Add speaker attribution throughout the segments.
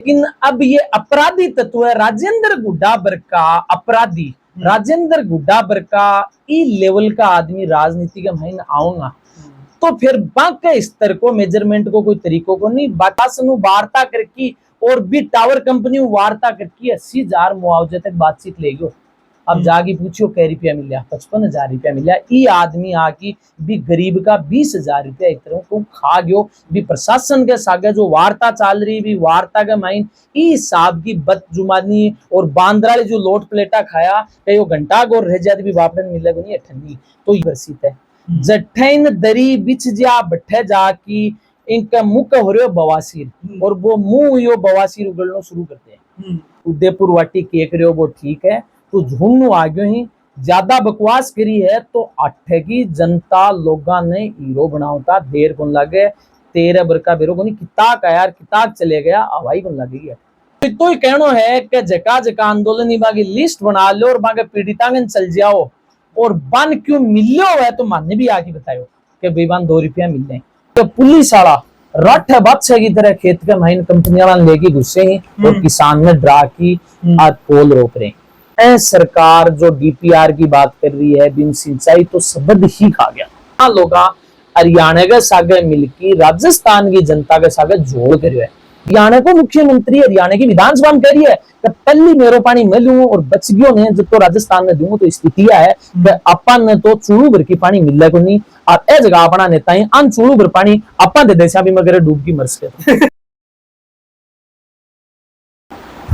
Speaker 1: लेकिन अब ये अपराधी तत्व है राजेंद्र गुड्डाबर का, अपराधी राजेंद्र गुड्डाबर का ई लेवल का आदमी राजनीति के महीन आऊंगा तो फिर बाकी स्तर को मेजरमेंट को कोई तरीकों को नहीं बातासनु वार्ता करके और भी टावर कंपनी वार्ता करके 80,000 मुआवजे तक बातचीत ले गयो। अब जाके पूछो कै रुपया मिला, 55,000 रुपया मिला। ई आदमी आके भी गरीब का 20,000 रुपया एक तरह को खा गयो। भी प्रशासन के सागे जो वार्ता चल रही भी वार्ता के माइन ई साहब की बदजुमानी और बांद्राले जो लोट प्लेटा खाया कई वो घंटा को रह जाती भी वापस मिले नहीं ठंडी तो ये बरसीत है जठैन दरी बिछ जा बैठे जाकी इनका मुख हो रहे बवासीर और वो मुंह यो बवासीर उगलना शुरू करते हैं। उदयपुर वाटी केक रहे हो वो ठीक है तो झुंड आगे ही ज्यादा बकवास करी है तो अठे की जनता लोगा ने हीरो बनावता देर कौन लगे 13 बरका बेरो को नहीं किताब का यार किताब चले गया हवाई कौन लगेगी तो ही कहना है कि जका जका आंदोलन बाकी लिस्ट बना लो और बाकी पीड़ितांगन चल जाओ और बन क्यों मिलो है तो माने भी आके बताओ कि बेबान 2 रुपया मिल रहे तो पुलिस वाला रट है बादशाह की तरह खेत के महीन कंपनियां लेके घुसे ही और किसान ने डरा की आज पोल रोक रहे हैं। सरकार जो डीपीआर की बात कर रही है बिन सिंचाई तो शब्द ही खा गया लोग हरियाणा के सागे मिलकर राजस्थान की जनता के सागे जोड़ कर हरियाणा को मुख्यमंत्री हरियाणा की विधानसभा में कह रही है कि पहली मेरो पानी मैं लूं और बच गयो ने जब तो राजस्थान में दूंगा तो स्थिति है कि अपन ने तो चूड़ू भर की पानी मिल को नहीं और ए जगह अपना नेता ही अन चूड़ू भर पानी अपन दे देशा भी मगर डूब की मर सके।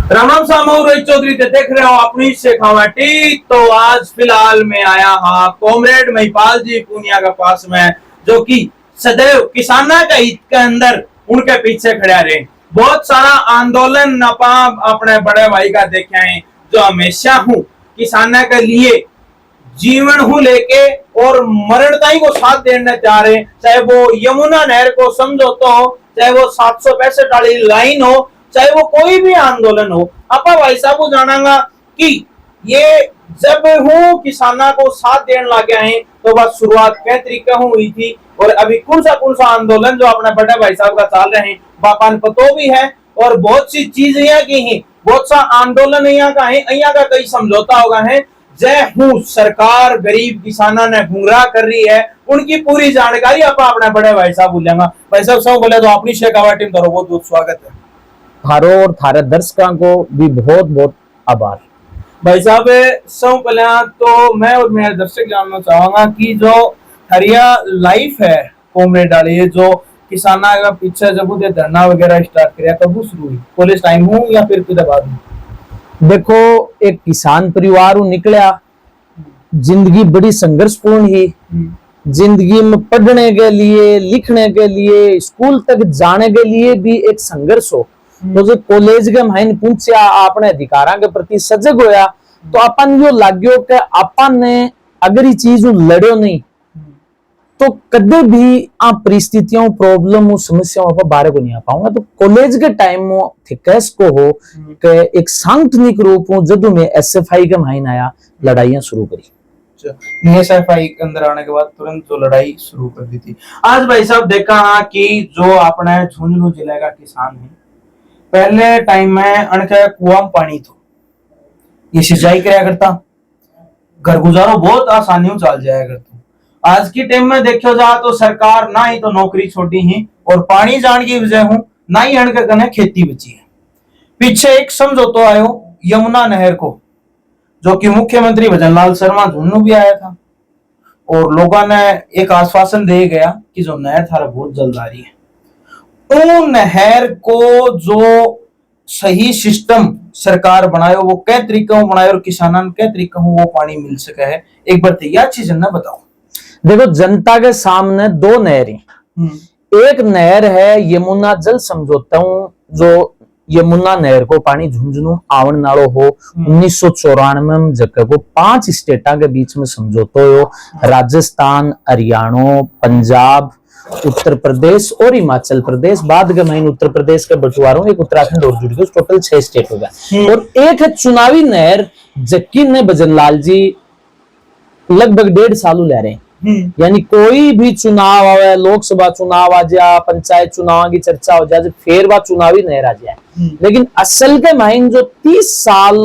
Speaker 2: राम राम सामू रोहित चौधरी देख रहे हो अपनी शेखावाटी। तो आज फिलहाल मैं आया हाँ कॉमरेड महिपाल जी पूनिया के पास में जो कि सदैव किसाना का हित के अंदर उनके पीछे खड़ा रहे। बहुत सारा आंदोलन अपने बड़े भाई का देखे हैं जो हमेशा हूँ किसाना के लिए जीवन हूँ लेके और मरणताई को साथ देना चाह रहे, चाहे वो यमुना नहर को समझौता हो, चाहे वो 765 वाली लाइन हो, चाहे वो कोई भी आंदोलन हो। आपा भाई साहब को जानागा कि ये जब हूँ किसाना को साथ देने लगे हैं तो बस शुरुआत कई तरीके हुई थी और अभी कौन सा आंदोलन जो अपने बड़े भाई साहब का चल रहे हैं बापा ने पतो भी है और बहुत सी चीज यहाँ की है, बहुत सा आंदोलन यहाँ का है, यहाँ का कई समझौता होगा है। जय हूँ सरकार गरीब किसाना ने गुमराह कर रही है उनकी पूरी जानकारी आप अपने बड़े भाई साहब बोलेंगे। भाई साहब सब बोले तो अपनी शेखावाटी में करो बहुत बहुत स्वागत है।
Speaker 1: थारो और थारे दर्शकों को भी बहुत बहुत आभार।
Speaker 2: भाई साहब सब पहले तो मैं और मेरे दर्शक जानना चाहूंगा कि जो हरिया लाइफ है कॉमरेड वाली जो किसाना का पीछे जब वो धरना वगैरह स्टार्ट किया कब शुरू हुई, कॉलेज टाइम हूँ या फिर कुछ बाद में?
Speaker 1: देखो एक किसान परिवार निकला, जिंदगी बड़ी संघर्षपूर्ण ही, जिंदगी में पढ़ने के लिए लिखने के लिए स्कूल तक जाने के लिए भी एक संघर्ष हो तो जो कॉलेज के माइन पूछा अपने अधिकारों के प्रति सजग होया तो अपन यो लाग्यो कि अपन ने अगर ये चीज लड़ो नहीं तो कदे भी आप परिस्थितियों प्रॉब्लम समस्याओं पर बाहर को नहीं आ पाऊंगा। तो कॉलेज के टाइम में थिकस को हो कि एक सांगठनिक रूप में जब मैं एसएफआई के माइन आया लड़ाइयां शुरू करी।
Speaker 2: एसएफआई के अंदर आने के बाद तुरंत जो लड़ाई शुरू कर दी थी। आज भाई साहब देखा कि जो अपने झुंझुनू जिले का किसान है पहले टाइम में अनके कुआं पानी थो ये सिंचाई कराया करता, घर गुजारो बहुत आसानियों चल जाया करता। आज की टाइम में देखो जा तो सरकार ना ही तो नौकरी छोड़ी है और पानी जान की वजह हूं ना ही अनके कने खेती बची है। पीछे एक समझौता आयो यमुना नहर को जो कि मुख्यमंत्री भजनलाल शर्मा झुंझुनू भी आया था और लोगों ने एक आश्वासन दे गया कि जो नहर थारा बहुत जल्द आ रही है। उन नहर को जो सही सिस्टम सरकार बनायो वो कै तरीका बनायो और किसानों ने कै तरीका वो पानी मिल सके है एक बार तैयार चीज ना बताओ।
Speaker 1: देखो जनता के सामने 2 नहरें, एक नहर है यमुना जल समझौता जो यमुना नहर को पानी झुंझुनू आवन नालो हो 1994 में जगह को 5 स्टेटा के बीच में समझौता हो, राजस्थान हरियाणा पंजाब उत्तर प्रदेश और हिमाचल प्रदेश, बाद के महीने उत्तर प्रदेश के बंटवारों एक उत्तराखंड और जुड़ गए, टोटल 6 स्टेट हो गया। और एक है चुनावी नहर जक्की ने भजनलाल जी लगभग 1.5 साल ले रहे हैं यानी कोई भी चुनाव आवे, लोकसभा चुनाव आ जा, पंचायत चुनाव की चर्चा हो जाए, फिर वह चुनावी नहर आ जाए। लेकिन असल के माइन जो 30 साल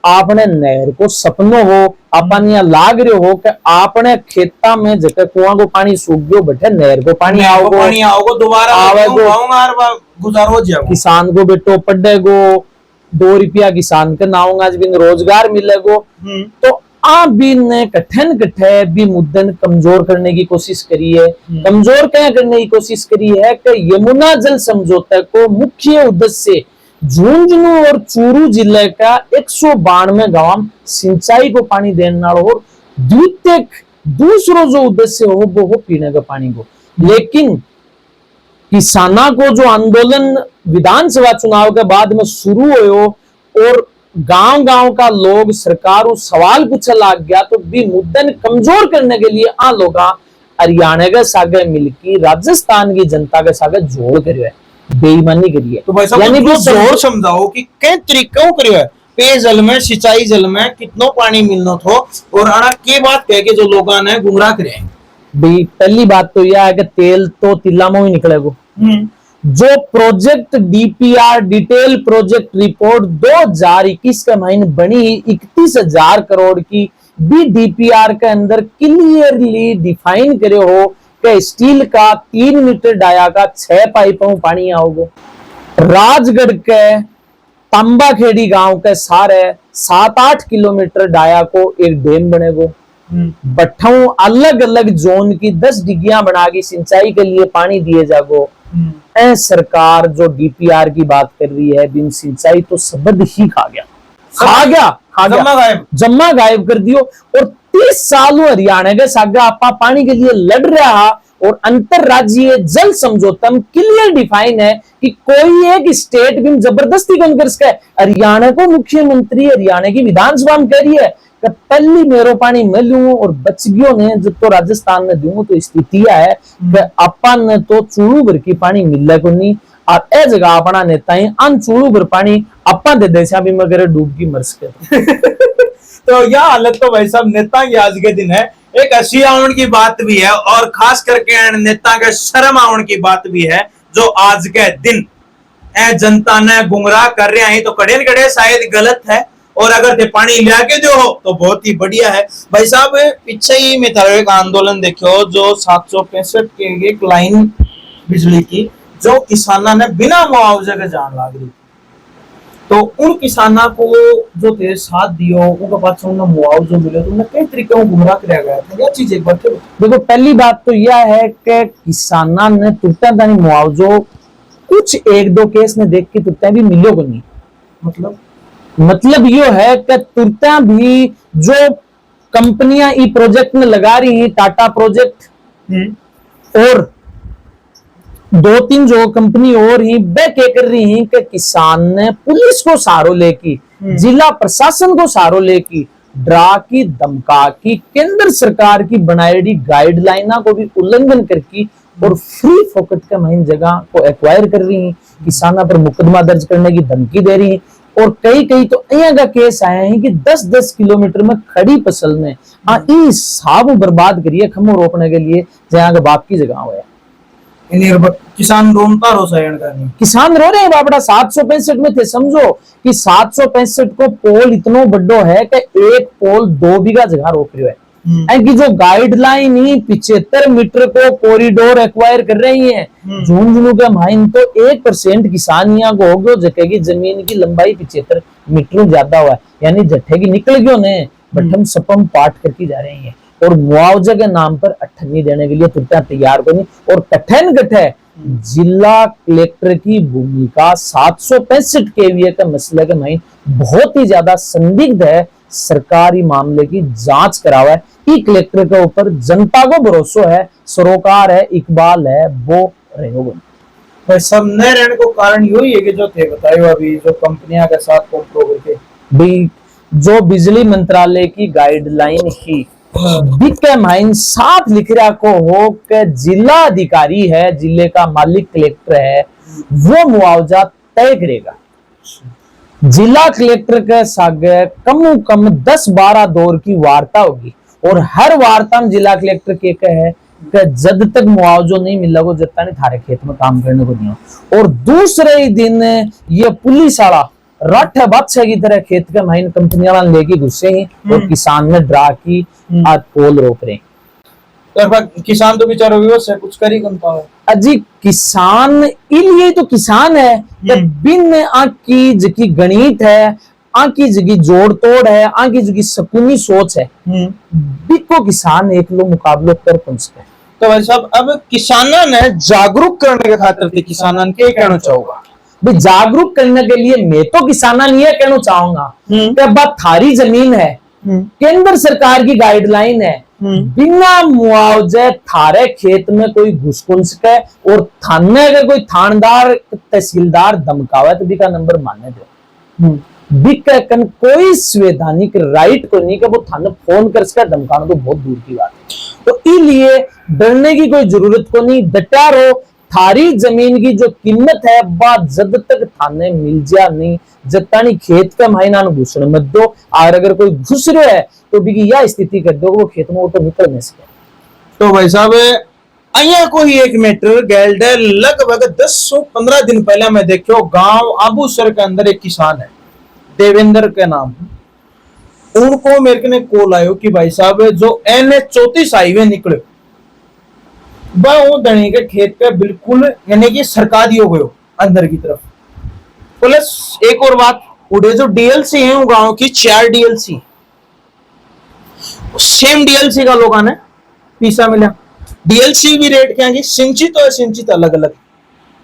Speaker 1: आपने नहर को सपनो हो, अपन यहाँ लाग रहे हो कि आपने खेता में जगह कुआं को पानी सूख गयो, बैठे नहर को पानी आओगो,
Speaker 2: दोबारा
Speaker 1: आवेगो,
Speaker 2: गुजारो जाओ,
Speaker 1: किसान को बेटो पढ़ेगो, 2 रुपया किसान के नाऊंगा, आज बिन रोजगार मिलेगो। तो आप भी ने कठिन कठे भी मुद्दन कमजोर करने की कोशिश करी है। कमजोर क्या करने की कोशिश करी है कि यमुना जल समझौते को मुख्य उद्देश्य झुंझुनू और चूरू जिले का 192 गांव सिंचाई को पानी देने और द्वितीय दूसरो जो उद्देश्य हो वो पीने का पानी को। लेकिन किसाना को जो आंदोलन विधानसभा चुनाव के बाद में शुरू हो और गांव गांव का लोग सरकार को सवाल पूछने लग गया, तो भी मुद्दन कमजोर करने के लिए आ लोग हरियाणा के सागे मिलकर राजस्थान की जनता के सागे जोड़ करियो है, बेईमानी करिए।
Speaker 2: तो भाई साहब तो जोर समझाओ कि कई तरीकों करियो है, पेयजल में, सिंचाई जल में कितनो पानी मिलना थो, और आना के बात कह के जो लोगों ने गुमराह करे।
Speaker 1: भाई पहली बात तो यह है कि तेल तो तिल्ला में ही निकलेगा। जो project DPR detail project report 2021 के महीने बनी 31,000 करोड़ की भी डीपीआर के अंदर क्लियरली डिफाइन करे हो कि स्टील का 3 मीटर डाया का 6 पाइपों पानी आओगे। राजगढ़ के तांबाखेड़ी गांव के सारे 7-8 किलोमीटर डाया को एक डैम बनेगो। बट्ठों अलग अलग जोन की 10 डिग्गियां बना के सिंचाई के लिए पानी दिए जागो। सरकार जो डीपीआर की बात कर रही है, बिन सिंचाई तो शब्द ही खा गया, जम्मा गायब कर दियो। और 30 साल हरियाणा के सागा आपा पानी के लिए लड़ रहा, और अंतरराज्यीय जल समझौता में क्लियर डिफाइन है कि कोई एक स्टेट भी जबरदस्ती कौन कर सके। हरियाणा को मुख्यमंत्री हरियाणा की विधानसभा में कह रही है कि पहली मेरो पानी मैं लूं और बच गयो ने जब तो राजस्थान में दूं। तो स्थिति है कि अपन तो चूड़ू भर की पानी मिले को नहीं, और ए जगह अपना नेता ही अन चूड़ू भर पानी अपन दे देशा भी मगर डूब की मर सके।
Speaker 2: तो यह हालत तो भाई साहब नेता की आज के दिन है। एक हंसी आउन की बात भी है, और खास करके नेता के शर्म आउन की बात भी है, जो आज के दिन जनता ने गुमराह कर रहे हैं। तो कड़े कड़े शायद गलत है, और अगर ते पानी लिया के जो हो तो बहुत ही बढ़िया है। भाई साहब पीछे ही में थारो एक आंदोलन देखो, जो 765 के एक लाइन बिजली की जो किसाना ने बिना मुआवजे के जान लाग रही, तो उन किसाना को जो तेरे साथ दियो उनका पास मुआवजा मिले, तो उन्हें कई तरीके से गुमराह किया गया था। यह चीज एक बार
Speaker 1: देखो, पहली बात तो यह है कि किसाना ने तुरता दानी मुआवजो कुछ 1-2 केस में देख के तुरता भी मिलो को नहीं। मतलब यो है कि तुरता भी जो कंपनियां ई प्रोजेक्ट में लगा रही हैं, टाटा प्रोजेक्ट और 2-3 जो कंपनी और ही वे क्या कर रही हैं कि किसान ने पुलिस को सहारो लेकी, जिला प्रशासन को सहारो लेकी, डरा की धमका की, केंद्र सरकार की बनाई गाइडलाइना को भी उल्लंघन करके और फ्री फोकट के महीन जगह को एक्वायर कर रही हैं, किसाना पर मुकदमा दर्ज करने की धमकी दे रही हैं। और कई तो यहाँ का केस आए हैं कि 10-10 किलोमीटर में खड़ी फसल में साब बर्बाद करिए खम्मो रोकने के लिए, जहाँ का बाप की जगह हुआ है।
Speaker 2: किसान रोनता रो
Speaker 1: किसान रो रहे हैं बापड़ा। 765 में थे, समझो कि 765 को पोल इतना बड़ो है कि एक पोल 2 बीघा जगह रोक रहे है। कि जो गाइडलाइन ही 75 मीटर को कॉरिडोर एक्वायर कर रही है। झुंझुनू के माइन तो 1% किसान यहाँ को हो गयो जगह की जमीन की लंबाई 75 मीटर ज्यादा हुआ है, यानी जट्ठे की निकल गयो ने बटम सपम पाट करके जा रही है। और मुआवजे के नाम पर अठन्नी देने के लिए तुरंत तैयार को नहीं। और कठिन कठे जिला कलेक्टर की भूमिका 765 केवीए के मसले के माइन बहुत ही ज्यादा संदिग्ध है। सरकारी मामले की जांच करावा है। ई कलेक्टर के ऊपर जनता को भरोसा है, सरोकार है, इकबाल है, वो रहेगा।
Speaker 2: सब न रहने को कारण यही है कि जो थे बताए अभी जो कंपनियां के साथ कॉम्प्रो करके
Speaker 1: भी जो बिजली मंत्रालय की गाइडलाइन ही के माइन साफ लिख रहा को हो कि जिला अधिकारी है, जिले का मालिक कलेक्टर है, वो मुआवजा तय करेगा। जिला कलेक्टर के सागे कम 10-12 दौर की वार्ता होगी और हर वार्ता में जिला कलेक्टर के कहे कि जब तक मुआवजो नहीं मिला को जब तक थारे खेत में काम करने को नहीं हो। और दूसरे ही दिन ये पुलिस वाला रठ बादशाह की तरह खेत के महीन कंपनी वाला लेके घुसे ही और किसान ने डरा की आज पोल रोक रहे।
Speaker 2: किसान तो बेचारा विवश है, कुछ कर ही कम है।
Speaker 1: अजी किसान इलिए तो किसान है बिन आंख की जकी गणित है, आंख की जगी जोड़ तोड़ है, आंख की जगी सकूनी सोच है, बिको किसान एक लो मुकाबलो कर पहुंचते।
Speaker 2: तो भाई साहब अब किसाना ने जागरूक करने के खातिर थे किसानन के कहना चाहूंगा
Speaker 1: भाई जागरूक करने के लिए मैं तो किसाना नहीं है कहना चाहूंगा कि अब बात थारी जमीन है, केंद्र सरकार की गाइडलाइन है, बिना मुआवजे थारे खेत में कोई घुसकुन सके और थाने अगर कोई थानेदार तहसीलदार धमकावे तो बिका नंबर माने दो। बिका कन कोई संवैधानिक राइट को नहीं कि वो थाने फोन कर सके, धमकाना तो बहुत दूर की बात है। तो इसलिए डरने की कोई जरूरत को नहीं, डटा रहो। थारी जमीन की जो कीमत है बात जब तक थाने मिल जा नहीं, जब तक खेत का महीना घुसने मत दो। और अगर कोई घुस रहा है तो भी यह स्थिति कर दो वो खेत में तो निकल नहीं सके।
Speaker 2: तो भाई साहब अया कोई एक मीटर गैल्डे लगभग 10-15 दिन पहले मैं देखो गांव आबूसर के अंदर एक किसान है देवेंद्र के नाम, उनको मेरे ने कॉल आयो कि भाई साहब जो NH-34 हाईवे निकले वो धनी के खेत पे बिल्कुल यानी कि सरकारी हो गयो अंदर की तरफ। प्लस एक और बात, उड़े जो DLC है गांव की 4 DLC सेम DLC का लोगों ने पीसा मिला। DLC भी रेट क्या है, सिंचित और सिंचित अलग अलग।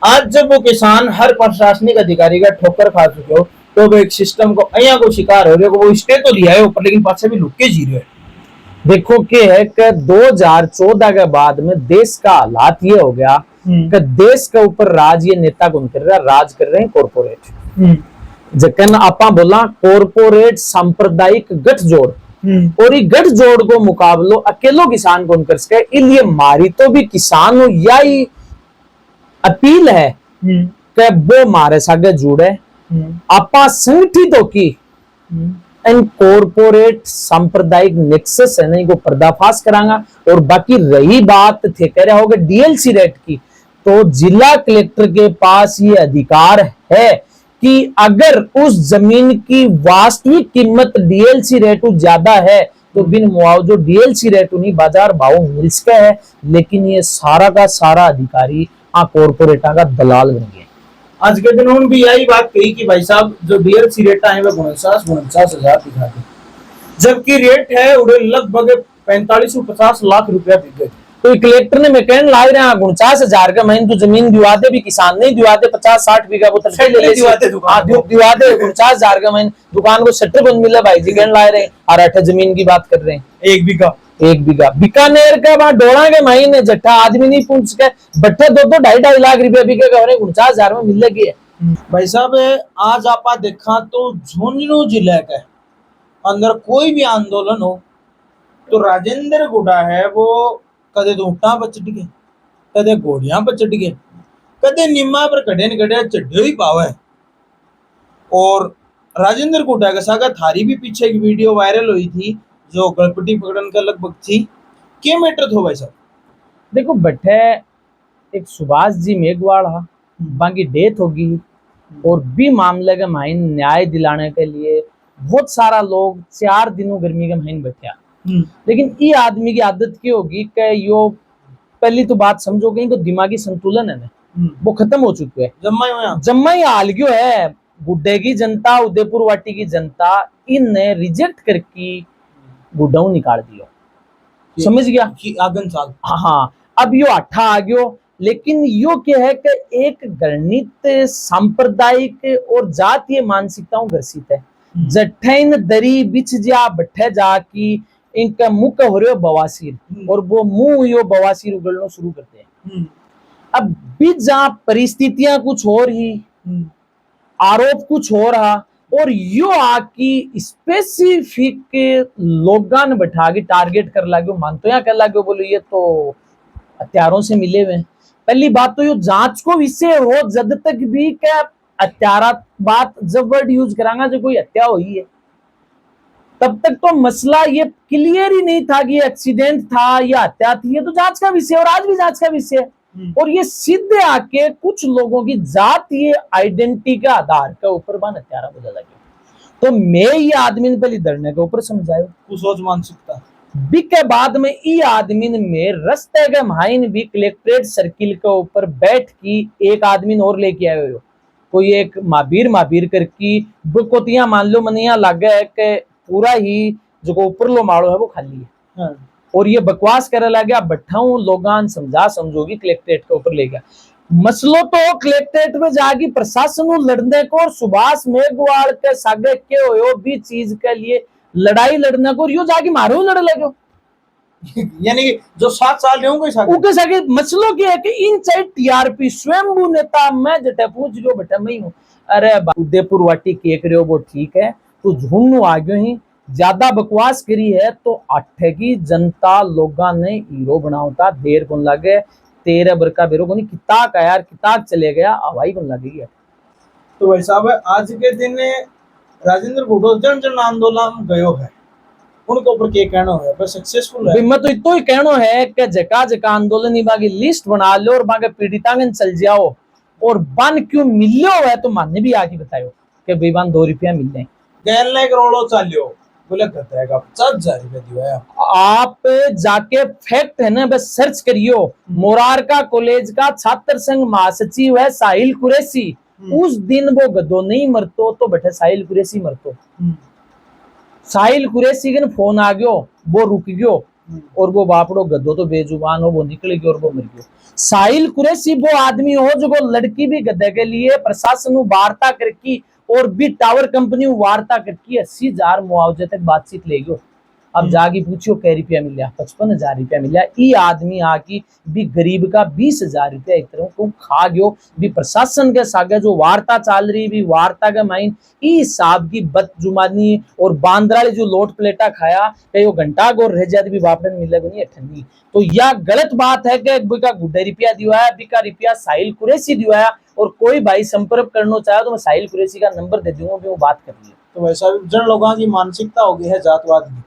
Speaker 2: आज जब वो किसान हर प्रशासनिक अधिकारी का ठोकर खा चुके हो तो वो एक सिस्टम को अया को शिकार हो रहे हो, वो स्टे तो लिया है ऊपर लेकिन पास भी लुक के जी रहे।
Speaker 1: देखो कि है कि 2014 के बाद में देश का हालात ये हो गया कि देश के ऊपर राज ये नेता कौन कर रहा है, राज कर रहे हैं कॉर्पोरेट। जकन आपा बोला कॉर्पोरेट सांप्रदायिक गठजोड़, और ये गठजोड़ को मुकाबलो अकेलो किसान कौन कर सके। इसलिए मारी तो भी किसान हो यही अपील है कि वो मारे सागे जुड़े, आपा संगठित हो की इन कॉर्पोरेट सांप्रदायिक नेक्सस है नहीं को पर्दाफाश करांगा। और बाकी रही बात थे कह रहा होगा DLC रेट की, तो जिला कलेक्टर के पास ये अधिकार है कि अगर उस जमीन की वास्तविक कीमत DLC रेट ज्यादा है तो बिन मुआवजो DLC रेट नहीं बाजार भाव मिल सके है। लेकिन ये सारा का सारा अधिकारी कॉर्पोरेटा का दलाल बन गया।
Speaker 2: आज के दिन उन्होंने भी यही बात कही कि भाई साहब जो DLC रेट है वो 49,000 दिखा दे, जबकि रेट है उड़े लगभग 45-50 लाख रुपया बिक गए।
Speaker 1: तो कलेक्टर ने मैं कहने लाग रहा 49,000 का महीने तो जमीन दिवा दे भी किसान नहीं दिवा दे 50-60 बीघा वो दिवा दे 49,000 का महीने दुकान को शटर बंद मिला भाई जी कहने ला रहे हैं। और 8 जमीन की बात कर रहे हैं, 1 बीघा बीकानेर का वहां डोड़ा के महीने जट्टा आदमी नहीं पूछ सके बट्टे 2-2-2.5 लाख रुपया बिके का 49,000 में मिलेगी।
Speaker 2: भाई साहब आज आप देखा तो झुंझुनू जिले के अंदर कोई भी आंदोलन हो तो राजेंद्र गुडा है वो कदे तो ऊँटा पर चढ़ गए, कदे घोड़ियां पर चढ़ गए, कदे निम्मा पर कड़े न कड़े चढ़े ही पावे। और राजेंद्र गुडा के साथ थारी भी पीछे एक वीडियो वायरल हुई थी जो गणपति पकड़न का लगभग थी। क्या मैटर था भाई साहब?
Speaker 1: देखो बट्टे एक सुभाष जी मेघवाड़ा बाकी डेथ होगी और भी मामले के महीन न्याय दिलाने के लिए बहुत सारा लोग 4 दिनों गर्मी के महीने बैठे। लेकिन ये आदमी की आदत की होगी कि यो पहली तो बात समझोगे इनको दिमागी संतुलन है ना वो खत्म हो चुके हैं। जम्मा ही हाल क्यों है गुड्डे की जनता उदयपुर वाटी की जनता इनने रिजेक्ट करके गुड्डाऊ निकाल दियो, समझ गया
Speaker 2: कि आगन साल।
Speaker 1: हाँ अब यो अट्ठा आ गयो। लेकिन यो क्या है कि एक गणित सांप्रदायिक और जातीय मानसिकताओं ग्रसित है। जठैन दरी बिछ जा बैठे जा की इनका मुख हो रहे बवासीर और वो मुंह यो बवासीर उगलना शुरू करते हैं। अब बीच जहां परिस्थितियां कुछ हो रही, आरोप कुछ हो रहा और यो आकी स्पेसिफिक लोगों ने बैठा के टारगेट कर लागो मानतो या कर लागो बोलो ये तो हत्यारों से मिले हुए। पहली बात तो यो जांच को विषय हो जब तक भी क्या हत्यारा बात जब वर्ड यूज करांगा जो कोई हत्या हुई है तब तक तो मसला ये क्लियर ही नहीं था कि एक्सीडेंट था या हत्या थी। ये तो जांच का विषय और आज भी जांच का विषय है। और ये सीधे आके कुछ लोगों की जातीय आइडेंटिटी के आधार के ऊपर बन हत्यारा बोला लगे। तो मैं ये आदमी ने पहले धरने के ऊपर समझायो
Speaker 2: कुछ सोच मानसिकता
Speaker 1: बी के बाद में ई आदमी ने में रस्ते के माइन भी कलेक्ट्रेट सर्किल के ऊपर बैठ की एक आदमी और लेके आए हो। कोई एक माबीर करके बुकोतिया मान लो मनिया लागे है कि पूरा ही जो ऊपर लो माड़ो है वो खाली है। और ये बकवास करे लगे बैठाऊ लोगान समझा समझोगी कलेक्ट्रेट के ऊपर ले गया। मसलो तो कलेक्ट्रेट में जागी प्रशासन लड़ने को और सुभाष मेघवाल के सागे के हो भी चीज के लिए लड़ाई लड़ने को यो जाके मारो लड़ लगे
Speaker 2: यानी जो 7 साल रहे
Speaker 1: उनके सागे मसलो की है कि इन चाहे टीआरपी स्वयंभू नेता मैं जटे पूछ गयो बेटा मैं हूँ। अरे उदयपुर वाटी केक रहे हो वो ठीक है तो झूमू आ गयो ही ज्यादा बकवास करी है तो अठे की जनता लोगा ने हीरो बनावता देर कौन लगे 13 बरका बेरो को नहीं किताब का यार किताब चले गया हवाई कौन लगेगी।
Speaker 2: तो भाई साहब आज के दिन राजेंद्र गुड्डो जन आंदोलन गयो है उनके ऊपर क्या कहना है बस सक्सेसफुल है।
Speaker 1: मैं तो इतो ही कहना है कि जका जका आंदोलन बाकी लिस्ट बना लो और बाकी पीड़ितांगन चल जाओ और बन क्यों मिलो है तो माने भी आके बताओ कि भाई बन 2 रुपया मिल जाए
Speaker 2: गैल ने करोड़ों चालियो बोले कहता है 50,000 रुपया दिया
Speaker 1: आप जाके फैक्ट है ना बस सर्च करियो। मोरारका कॉलेज का छात्र संघ महासचिव है साहिल कुरैशी। उस दिन वो गदो नहीं मरतो तो बैठे साहिल कुरैशी मरतो। साहिल कुरैशी के फोन आ गयो वो रुक गयो और वो बापड़ो गदो तो बेजुबान हो वो निकल गयो और वो मर गयो। साहिल कुरैशी वो आदमी हो जो वो लड़की भी गदे के लिए प्रशासन वार्ता करके और भी टावर कंपनी वार्ता करके 80,000 मुआवजे तक बातचीत ले गयो। अब जाके पूछियो कै रुपया मिला 55,000 रुपया मिला। ई आदमी आकी भी गरीब का 20,000 रुपया एक तरह को खा गयो। भी प्रशासन के सागे जो वार्ता चल रही भी वार्ता के माइन ई साहब की बदजुमानी और बांद्राली जो लोट प्लेटा खाया कई घंटा को रह जाती भी वापस मिलेगा नहीं ठंडी। तो यह गलत बात है कि बिका गुड्डे रुपया दिया है बिका रुपया साहिल कुरैशी दिया है। और कोई भाई संपर्क करना चाहे तो मैं साहिल कुरैशी का नंबर दे दूंगा भी वो बात कर लिया।
Speaker 3: तो वैसा भी जन लोगों की मानसिकता हो गई है जातवाद की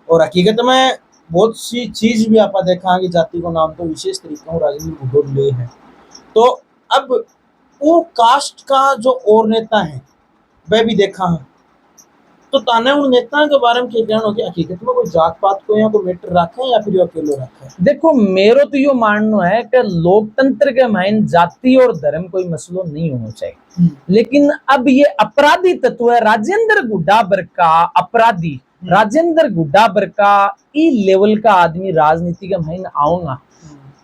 Speaker 3: और हकीकत में बहुत सी चीज भी आप देखा कि जाति को नाम तो विशेष तरीके राजेंद्र गुड्डो ले है। तो अब वो कास्ट का जो और नेता है वह भी देखा है तो ताने उन नेताओं के बारे में क्या कहना हो कि हकीकत में कोई जात पात को या कोई मैटर रखे या फिर अकेले रखे।
Speaker 1: देखो मेरो तो यो मानना है कि लोकतंत्र के मायने जाति और धर्म कोई मसलो नहीं होना चाहिए। लेकिन अब ये अपराधी तत्व है राजेंद्र गुड्डाबर का अपराधी राजेंद्र गुड्डाबर का ई लेवल का आदमी राजनीति के मायने आऊंगा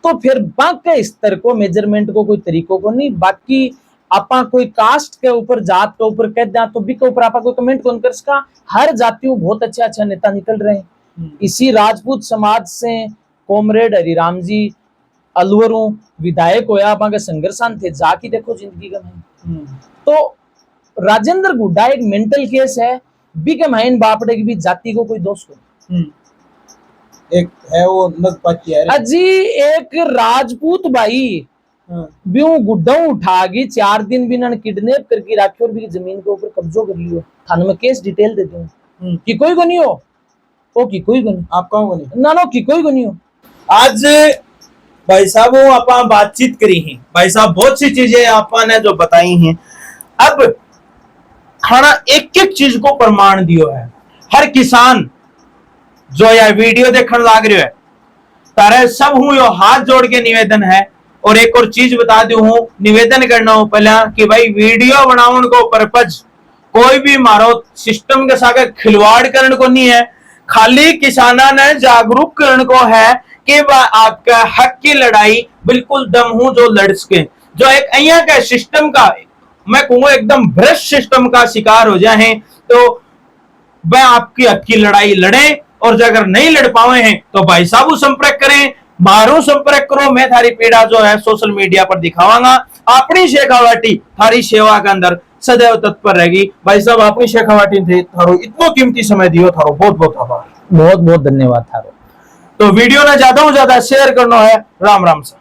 Speaker 1: तो फिर बाकी स्तर को मेजरमेंट को कोई तरीकों को नहीं। बाकी आपा कोई कास्ट के ऊपर जात के ऊपर कह दिया तो भी के ऊपर आपा कोई कमेंट कौन कर सका। हर जातियों बहुत अच्छे अच्छे नेता निकल रहे हैं। इसी राजपूत समाज से कॉमरेड हरिराम जी अलवरों विधायक होया आपा के संघर्षान थे जाके देखो जिंदगी का में। तो राजेंद्र गुड्डा एक मेंटल केस है बी के माइन बापड़े की भी जाति को कोई दोष को
Speaker 3: एक है वो नगपति है
Speaker 1: अजी एक राजपूत भाई भी गुड्डा उठा गई 4 दिन भी ना किडनैप करके रखी और भी जमीन के ऊपर कब्जो कर लियो। थाने में केस डिटेल देते हूँ कि कोई को नहीं हो ओ की कोई को नहीं
Speaker 3: आप कहो नहीं
Speaker 1: ना की कोई को नहीं हो।
Speaker 2: आज भाई साहब वो आप बातचीत करी है भाई साहब बहुत सी चीजें आपने जो बताई हैं। अब खाना एक एक चीज को प्रमाण दियो है। हर किसान जो यह वीडियो देखने लाग रहे है तारे सब हूं यो हाथ जोड़ के निवेदन है। और एक और चीज बता दू हूं निवेदन करना हूं पहला कि भाई वीडियो बनाने को पर्पज कोई भी मारो सिस्टम के साथ खिलवाड़ करने को नहीं है। खाली किसाना ने जागरूक करने को है कि आपका हक की लड़ाई बिल्कुल दम हूं जो लड़ सके। जो एक अहिया का सिस्टम का मैं कहूंगा एकदम भ्रष्ट सिस्टम का शिकार हो जाए तो वह आपकी हक की लड़ाई लड़े और अगर नहीं लड़ पाए हैं तो भाई साहब संपर्क करें मारो संपर्क करो। मैं थारी पीड़ा जो है सोशल मीडिया पर दिखावांगा। अपनी शेखावाटी थारी सेवा के अंदर सदैव तत्पर रहेगी। भाई साहब अपनी शेखावाटी थे थारो इतना कीमती समय दियो थारो बहुत बहुत आभार
Speaker 1: बहुत बहुत धन्यवाद थारो।
Speaker 2: तो वीडियो ने ज्यादा से ज्यादा शेयर करना है। राम राम सर।